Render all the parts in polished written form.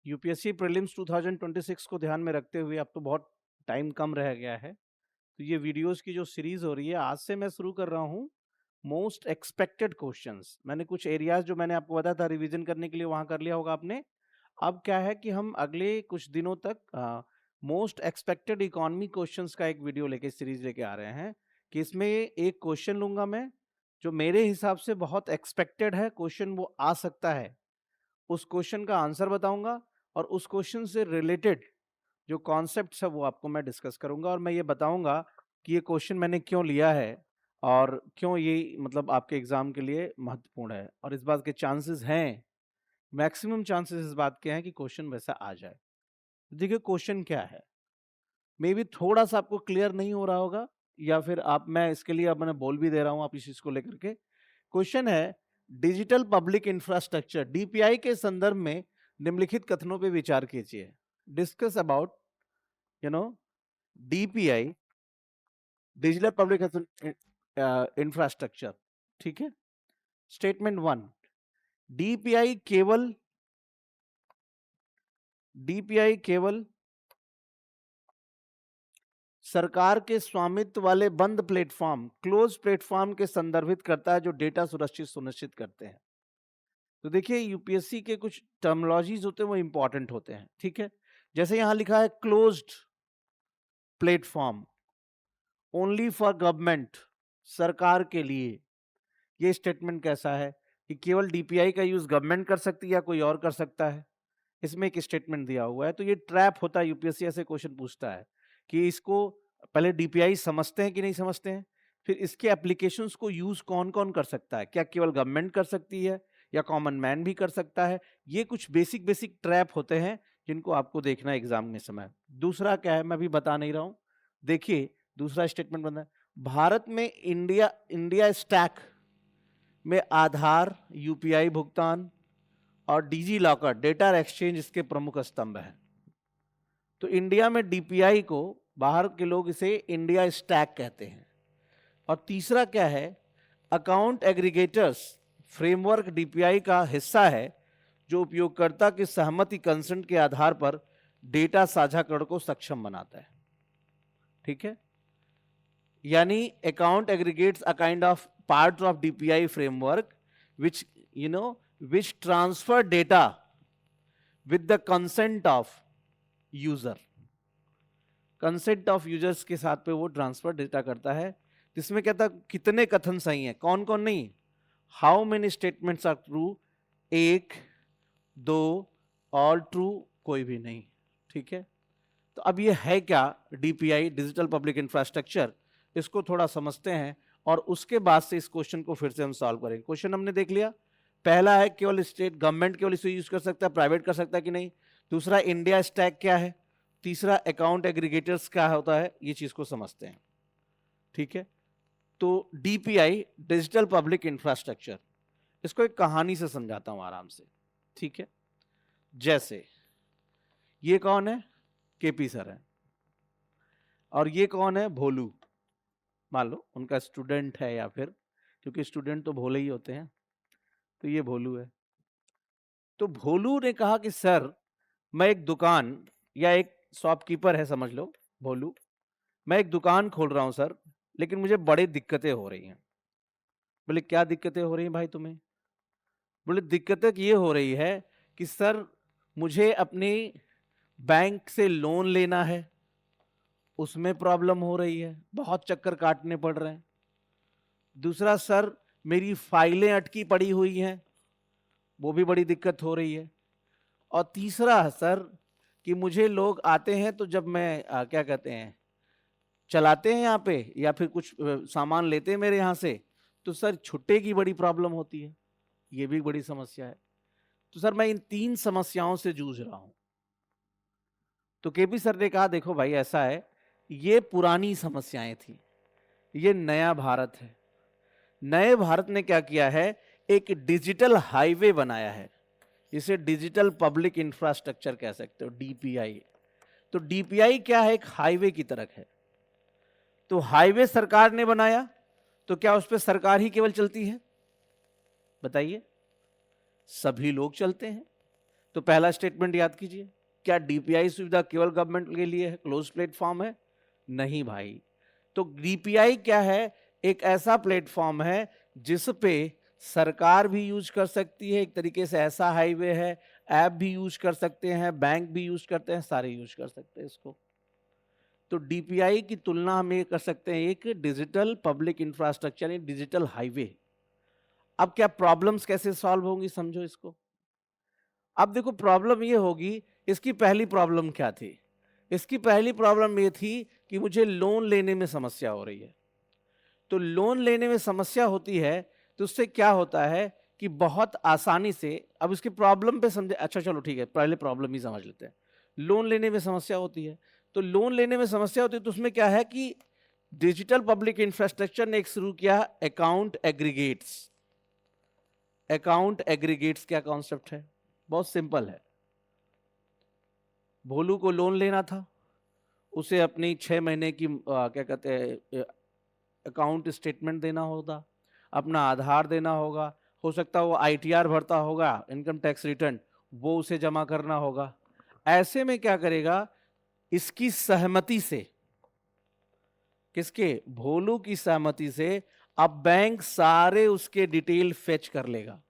UPSC prelims 2026 को ध्यान में रखते हुए अब तो बहुत टाइम कम रह गया है, तो ये वीडियोस की जो सीरीज हो रही है आज से मैं शुरू कर रहा हूँ मोस्ट एक्सपेक्टेड क्वेश्चंस। मैंने कुछ एरियाज जो मैंने आपको बताया था रिवीजन करने के लिए वहां कर लिया होगा आपने। अब क्या है कि हम अगले कुछ दिनों तक मोस्ट एक्सपेक्टेड इकोनॉमी क्वेश्चंस का एक वीडियो लेके सीरीज लेके आ रहे हैं कि इसमें एक क्वेश्चन लूंगा मैं जो मेरे हिसाब से बहुत एक्सपेक्टेड है क्वेश्चन, वो आ सकता है, उस क्वेश्चन का आंसर बताऊंगा और उस क्वेश्चन से रिलेटेड जो कॉन्सेप्ट्स है वो आपको मैं डिस्कस करूंगा और मैं ये बताऊंगा कि ये क्वेश्चन मैंने क्यों लिया है और क्यों ये मतलब आपके एग्जाम के लिए महत्वपूर्ण है और इस बात के चांसेस हैं, मैक्सिमम चांसेस इस बात के हैं कि क्वेश्चन वैसा आ जाए। देखिए क्वेश्चन क्या है, मे बी थोड़ा सा आपको क्लियर नहीं हो रहा होगा या फिर आप, मैं इसके लिए अब मैं बोल भी दे रहा हूं आप इस चीज को लेकर के। क्वेश्चन है डिजिटल पब्लिक इंफ्रास्ट्रक्चर डीपीआई के संदर्भ में निम्नलिखित कथनों पे विचार कीजिए। Discuss about DPI digital public infrastructure. ठीक है, स्टेटमेंट 1, डीपीआई केवल सरकार के स्वामित्व वाले बंद प्लेटफॉर्म क्लोज प्लेटफॉर्म के संदर्भित करता है जो डेटा सुरक्षित सुनिश्चित करते हैं। तो देखिए यूपीएससी के कुछ टर्मिनोलॉजीज होते हैं वो इंपॉर्टेंट होते हैं। ठीक है, जैसे यहां लिखा है closed platform only for government, सरकार के लिए। ये स्टेटमेंट कैसा है कि केवल डीपीआई का यूज गवर्नमेंट कर सकती है या कोई और कर सकता है, इसमें एक स्टेटमेंट दिया हुआ है। तो ये ट्रैप होता है, यूपीएससी ऐसे क्वेश्चन पूछता है कि इसको पहले डीपीआई समझते हैं कि नहीं समझते हैं, फिर इसके एप्लीकेशंस को यूज कौन कौन कर सकता है, क्या केवल गवर्नमेंट कर सकती है या कॉमन मैन भी कर सकता है। ये कुछ बेसिक बेसिक ट्रैप होते हैं जिनको आपको देखना है एग्जाम के समय। दूसरा क्या है मैं अभी बता नहीं रहा हूं, देखिए दूसरा स्टेटमेंट बना है भारत में इंडिया स्टैक में आधार, यूपीआई भुगतान और डिजी लॉकर डेटा एक्सचेंज इसके प्रमुख स्तंभ हैं। तो इंडिया में डीपीआई को बाहर के लोग इसे इंडिया स्टैक कहते हैं। और तीसरा क्या है, अकाउंट एग्रीगेटर्स फ्रेमवर्क डीपीआई का हिस्सा है जो उपयोगकर्ता की सहमति कंसेंट के आधार पर डेटा साझाकरण को सक्षम बनाता है। ठीक है, यानी account aggregates a kind of part of DPI framework which transfer data with the consent of user, consent of users के साथ पे वो ट्रांसफर डेटा करता है। जिसमें कहता है कितने कथन सही हैं, कौन कौन नहीं, how many statements are true, 1 2 all true, कोई भी नहीं। ठीक है, तो अब ये है क्या डीपीआई डिजिटल पब्लिक इंफ्रास्ट्रक्चर, इसको थोड़ा समझते हैं और उसके बाद से इस क्वेश्चन को फिर से हम सॉल्व करेंगे। क्वेश्चन हमने देख लिया, पहला है केवल स्टेट गवर्नमेंट केवल इसे यूज कर सकता है, प्राइवेट कर सकता है कि नहीं। दूसरा इंडिया स्टैक क्या है, तीसरा अकाउंट एग्रीगेटर्स क्या होता है, ये चीज को समझते हैं। ठीक है, तो डीपीआई डिजिटल पब्लिक इंफ्रास्ट्रक्चर, इसको एक कहानी से समझाता हूं आराम से। ठीक है, जैसे ये कौन है, केपी सर है और ये कौन है, भोलू, मान लो उनका स्टूडेंट है, या फिर क्योंकि स्टूडेंट तो भोले ही होते हैं तो ये भोलू है। तो भोलू ने कहा कि सर मैं एक दुकान या एक शॉपकीपर है समझ लो भोलू, मैं एक दुकान खोल रहा हूं सर, लेकिन मुझे बड़ी दिक्कतें हो रही हैं। बोले क्या दिक्कतें हो रही हैं भाई तुम्हें, बोले दिक्कतें ये हो रही है कि सर मुझे अपनी बैंक से लोन लेना है, उसमें प्रॉब्लम हो रही है, बहुत चक्कर काटने पड़ रहे हैं। दूसरा सर मेरी फाइलें अटकी पड़ी हुई हैं, वो भी बड़ी दिक्कत हो रही है। और तीसरा सर कि मुझे लोग आते हैं तो जब मैं क्या कहते हैं चलाते हैं यहाँ पे या फिर कुछ सामान लेते हैं मेरे यहाँ से, तो सर छुट्टे की बड़ी प्रॉब्लम होती है, ये भी बड़ी समस्या है। तो सर मैं इन 3 समस्याओं से जूझ रहा हूं। तो केपी सर ने कहा देखो भाई ऐसा है, ये पुरानी समस्याएं थी, ये नया भारत है। नए भारत ने क्या किया है, एक डिजिटल हाईवे बनाया है, इसे डिजिटल पब्लिक इंफ्रास्ट्रक्चर कह सकते हो, डीपीआई। तो डीपीआई क्या है, एक हाईवे की तरह है। तो हाईवे सरकार ने बनाया, तो क्या उस पर सरकार ही केवल चलती है, बताइए, सभी लोग चलते हैं। तो पहला स्टेटमेंट याद कीजिए, क्या डीपीआई सुविधा केवल गवर्नमेंट के लिए है, क्लोज प्लेटफॉर्म है? नहीं भाई। तो डीपीआई क्या है? एक ऐसा प्लेटफॉर्म है जिस पे सरकार भी यूज कर सकती है, एक तरीके से ऐसा हाईवे है, ऐप भी यूज कर सकते हैं, बैंक भी यूज करते हैं, सारे यूज कर सकते हैं इसको। तो डीपीआई की तुलना हम ये कर सकते हैं एक डिजिटल पब्लिक इंफ्रास्ट्रक्चर, एक डिजिटल हाईवे। अब क्या प्रॉब्लम्स कैसे सॉल्व होंगी, समझो इसको। अब देखो प्रॉब्लम ये होगी, इसकी पहली प्रॉब्लम क्या थी? इसकी पहली प्रॉब्लम ये थी कि मुझे लोन लेने में समस्या हो रही है। तो लोन लेने में समस्या होती है तो उससे क्या होता है कि बहुत आसानी से, अब इसकी प्रॉब्लम पे समझे, अच्छा चलो ठीक है, पहले प्रॉब्लम ही समझ लेते हैं। लोन लेने में समस्या होती है, तो लोन लेने में समस्या होती है तो उसमें क्या है कि डिजिटल पब्लिक इंफ्रास्ट्रक्चर ने एक शुरू किया अकाउंट एग्रीगेट्स। अकाउंट एग्रीगेट्स क्या कॉन्सेप्ट है? बहुत सिंपल है। भोलू को लोन लेना था, उसे अपनी 6 महीने की क्या कहते हैं अकाउंट स्टेटमेंट देना होगा, अपना आधार देना होगा, हो सकता है वो आईटीआर भरता होगा, इनकम टैक्स रिटर्न, वो उसे जमा करना होगा। ऐसे में क्या करेगा, इसकी सहमति से, किसके? भोलू की सहमति से अब बैंक सारे उसके डिटेल फेच कर लेगा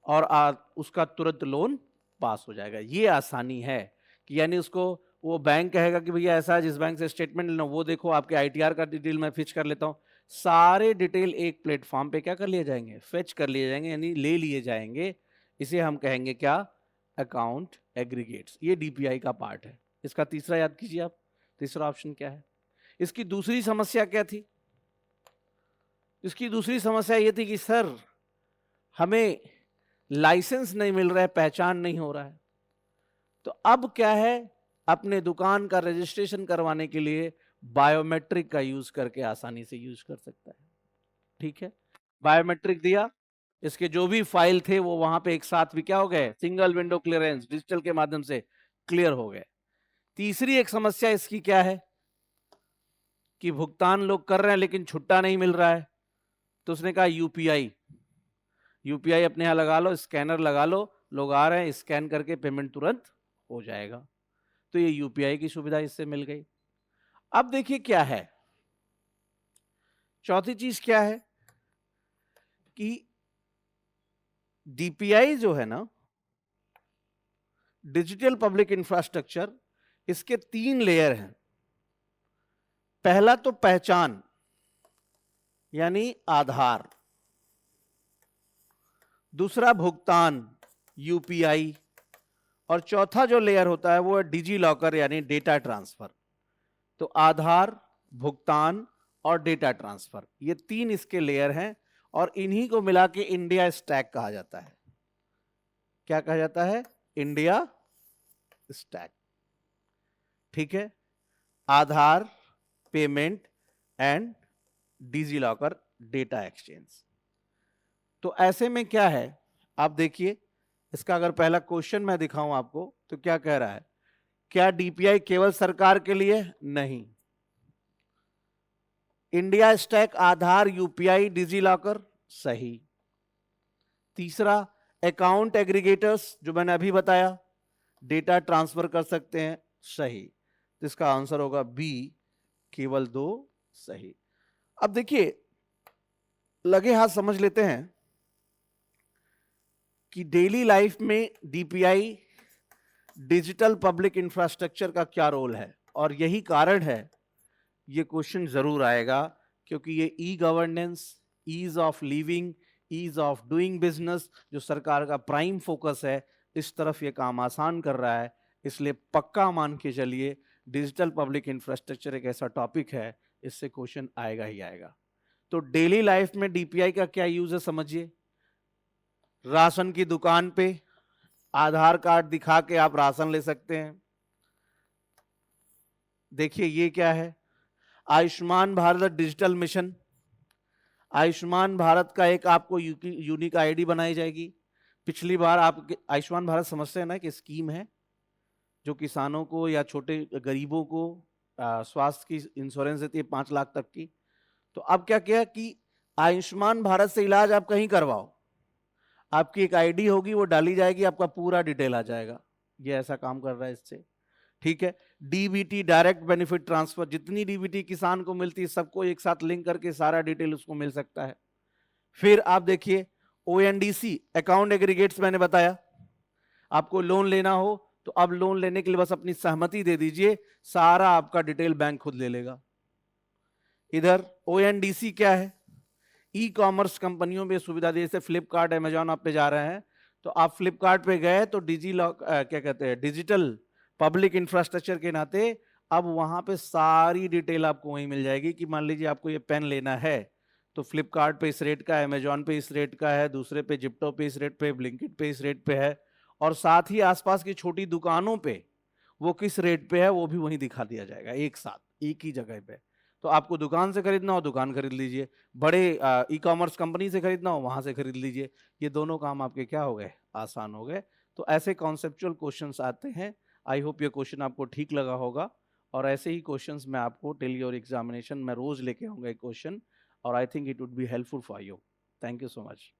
और उसका तुरंत लोन पास हो जाएगा। ये आसानी है कि यानी उसको वो बैंक कहेगा कि भैया ऐसा है, जिस बैंक से स्टेटमेंट लेना वो देखो, आपके आईटीआर का डिटेल मैं फिच कर लेता हूं, सारे डिटेल एक प्लेटफॉर्म पे क्या कर लिए जाएंगे? फेच कर लिए जाएंगे, यानी ले लिए जाएंगे। इसे हम कहेंगे क्या? Account aggregates. ये डीपीआई का पार्ट है। इसका तीसरा याद कीजिए आप, तीसरा ऑप्शन क्या है? इसकी दूसरी समस्या क्या थी? इसकी दूसरी समस्या ये थी कि सर हमें लाइसेंस नहीं मिल रहा है, पहचान नहीं हो रहा है। तो अब क्या है, अपने दुकान का रजिस्ट्रेशन करवाने के लिए बायोमेट्रिक का यूज करके आसानी से यूज कर सकता है। ठीक है, बायोमेट्रिक दिया, इसके जो भी फाइल थे वो वहां पे एक साथ भी क्या हो गए? सिंगल विंडो क्लियरेंस, डिजिटल के माध्यम से क्लियर हो गए। तीसरी एक समस्या इसकी क्या है कि भुगतान लोग कर रहे हैं लेकिन छुट्टा नहीं मिल रहा है। तो उसने कहा यूपीआई, यूपीआई अपने यहां लगा लो, स्कैनर लगा लो, लोग आ रहे हैं, स्कैन करके पेमेंट तुरंत हो जाएगा। तो ये यूपीआई की सुविधा इससे मिल गई। अब देखिए क्या है, चौथी चीज क्या है कि डीपीआई जो है ना, डिजिटल पब्लिक इंफ्रास्ट्रक्चर, इसके 3 लेयर हैं। पहला तो पहचान यानी आधार, दूसरा भुगतान यूपीआई, और चौथा जो लेयर होता है वो है डिजी लॉकर यानी डेटा ट्रांसफर। तो आधार, भुगतान और डेटा ट्रांसफर, ये 3 इसके लेयर हैं और इन्हीं को मिला के इंडिया स्टैक कहा जाता है। क्या कहा जाता है? India stack. ठीक है, Aadhaar, payment and DigiLocker data exchange. तो ऐसे में क्या है, आप देखिए इसका अगर पहला क्वेश्चन मैं दिखाऊं आपको तो क्या कह रहा है, क्या डीपीआई केवल सरकार के लिए? नहीं। इंडिया स्टैक, आधार, यूपीआई, डिजी लॉकर, सही। तीसरा अकाउंट एग्रीगेटर्स, जो मैंने अभी बताया, डेटा ट्रांसफर कर सकते हैं, सही। तो इसका आंसर होगा बी, केवल 2 सही। अब देखिए लगे हाथ समझ लेते हैं कि डेली लाइफ में डीपीआई, डिजिटल पब्लिक इंफ्रास्ट्रक्चर का क्या रोल है। और यही कारण है, ये क्वेश्चन जरूर आएगा, क्योंकि ये e governance, ease of living, ease of doing business जो सरकार का प्राइम फोकस है, इस तरफ ये काम आसान कर रहा है। इसलिए पक्का मान के चलिए डिजिटल पब्लिक इंफ्रास्ट्रक्चर एक ऐसा टॉपिक है, इससे क्वेश्चन आएगा ही आएगा। तो डेली लाइफ में डीपीआई का क्या यूज है समझिए। राशन की दुकान पे आधार कार्ड दिखा के आप राशन ले सकते हैं। देखिए ये क्या है, आयुष्मान भारत डिजिटल मिशन। आयुष्मान भारत का एक आपको यूनिक आईडी बनाई जाएगी। पिछली बार आप आयुष्मान भारत समझते हैं ना कि स्कीम है जो किसानों को या छोटे गरीबों को स्वास्थ्य की इंश्योरेंस देती है 5 लाख तक की। तो अब क्या किया कि आयुष्मान भारत से इलाज आप कहीं करवाओ, आपकी एक आईडी होगी, वो डाली जाएगी, आपका पूरा डिटेल आ जाएगा। ये ऐसा काम कर रहा है इससे, ठीक है। डीबीटी, डायरेक्ट बेनिफिट ट्रांसफर, जितनी डीबीटी किसान को मिलती है सबको एक साथ लिंक करके सारा डिटेल उसको मिल सकता है। फिर आप देखिए ओएनडीसी, अकाउंट एग्रीगेट्स, मैंने बताया आपको लोन लेना हो तो अब लोन लेने के लिए बस अपनी सहमति दे दीजिए, सारा आपका डिटेल बैंक खुद ले लेगा। इधर ओएनडीसी क्या है, ई कॉमर्स कंपनियों में सुविधा दे, जैसे फ्लिपकार्ट, अमेजॉन आप पे जा रहे हैं तो आप फ्लिपकार्ट पे गए तो क्या कहते हैं, डिजिटल पब्लिक इंफ्रास्ट्रक्चर के नाते अब वहां पे सारी डिटेल आपको वहीं मिल जाएगी कि मान लीजिए आपको ये पेन लेना है तो फ्लिपकार्ट पे इस रेट का है, अमेजॉन पे इस रेट का है, दूसरे पे जिप्टो पे इस रेट पे, ब्लिंकिट पे इस रेट पे है, और साथ ही आसपास की छोटी दुकानों पे वो किस रेट पे है वो भी वहीं दिखा दिया जाएगा एक साथ एक ही जगह पे। तो आपको दुकान से खरीदना हो दुकान खरीद लीजिए, बड़े ई कॉमर्स कंपनी से खरीदना हो वहां से खरीद लीजिए। ये दोनों काम आपके क्या हो गए, आसान हो गए। तो ऐसे कॉन्सेप्चुअल क्वेश्चंस आते हैं। आई होप ये क्वेश्चन आपको ठीक लगा होगा, और ऐसे ही क्वेश्चंस मैं आपको टिल योर एग्जामिनेशन में रोज लेके आऊंगा एक क्वेश्चन, और I think it would be helpful for you. Thank you so much.